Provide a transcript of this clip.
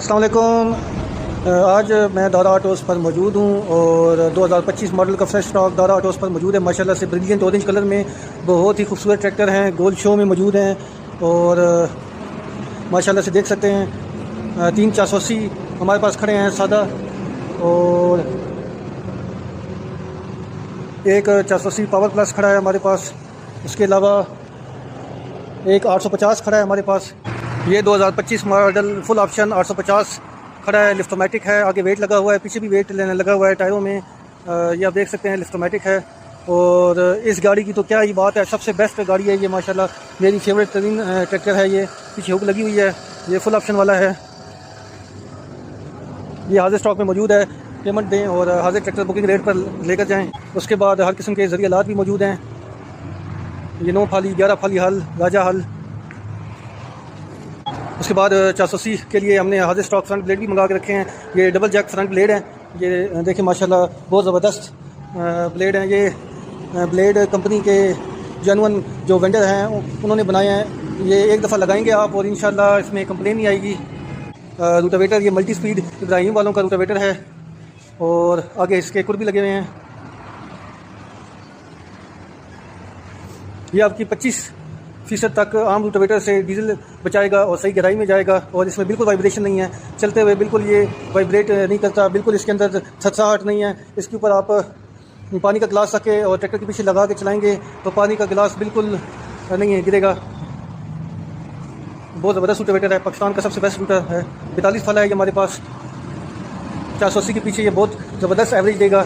अस्सलाम वालेकुम। आज मैं दारा ऑटोज़ पर मौजूद हूँ और 2025 मॉडल का फ्रेश स्टॉक दारा ऑटोज़ पर मौजूद है। माशाल्लाह से ब्रिलियंट ऑरेंज कलर में बहुत ही खूबसूरत ट्रैक्टर हैं, गोल्ड शो में मौजूद हैं और माशाल्लाह से देख सकते हैं 3480 हमारे पास खड़े हैं सादा, और एक 480 पावर प्लस खड़ा है हमारे पास। उसके अलावा एक 850 खड़ा है हमारे पास। ये 2025 मॉडल फुल ऑप्शन 850 खड़ा है, लिफ्टोमेटिक है, आगे वेट लगा हुआ है, पीछे भी वेट लगा हुआ है टायरों में। ये आप देख सकते हैं लिफ्टोमेटिक है। और इस गाड़ी की तो क्या ही बात है, सबसे बेस्ट गाड़ी है ये माशाल्लाह, मेरी फेवरेट तरीन ट्रैक्टर है ये। पीछे हुक लगी हुई है, ये फुल ऑप्शन वाला है। ये हाजिर स्टॉक में मौजूद है, पेमेंट दें और हाजिर ट्रैक्टर बुकिंग रेट पर लेकर जाएँ। उसके बाद हर किस्म के ज़रियालात भी मौजूद हैं। ये 9 फाली 11 फाली हल, राजा हल। उसके बाद 480 के लिए हमने हाजिर स्टॉक फ्रंट ब्लेड भी मंगा के रखे हैं। ये डबल जैक फ्रंट ब्लेड हैं, ये देखिए माशाल्लाह बहुत ज़बरदस्त ब्लेड हैं। ये ब्लेड कंपनी के जेन्युइन जो वेंडर हैं उन्होंने बनाए हैं। ये एक दफ़ा लगाएंगे आप और इंशाल्लाह इसमें कंप्लेन नहीं आएगी। रूटावेटर ये मल्टी स्पीड इब्राहिम वालों का रूटावेटर है और आगे इसके कुर भी लगे हुए हैं। ये आपकी 25% तक आम रूटावेटर से डीजल बचाएगा और सही गहराई में जाएगा, और इसमें बिल्कुल वाइब्रेशन नहीं है, चलते हुए बिल्कुल ये वाइब्रेट नहीं करता, बिल्कुल इसके अंदर छछाहट नहीं है। इसके ऊपर आप पानी का गिलास रख के और ट्रैक्टर के पीछे लगा के चलाएंगे तो पानी का गिलास बिल्कुल नहीं है, गिरेगा। बहुत ज़बरदस्त रूटावेटर है, पाकिस्तान का सबसे बेस्ट रूटर है। 42 फाला है ये हमारे पास। 480 के पीछे ये बहुत ज़बरदस्त एवरेज देगा।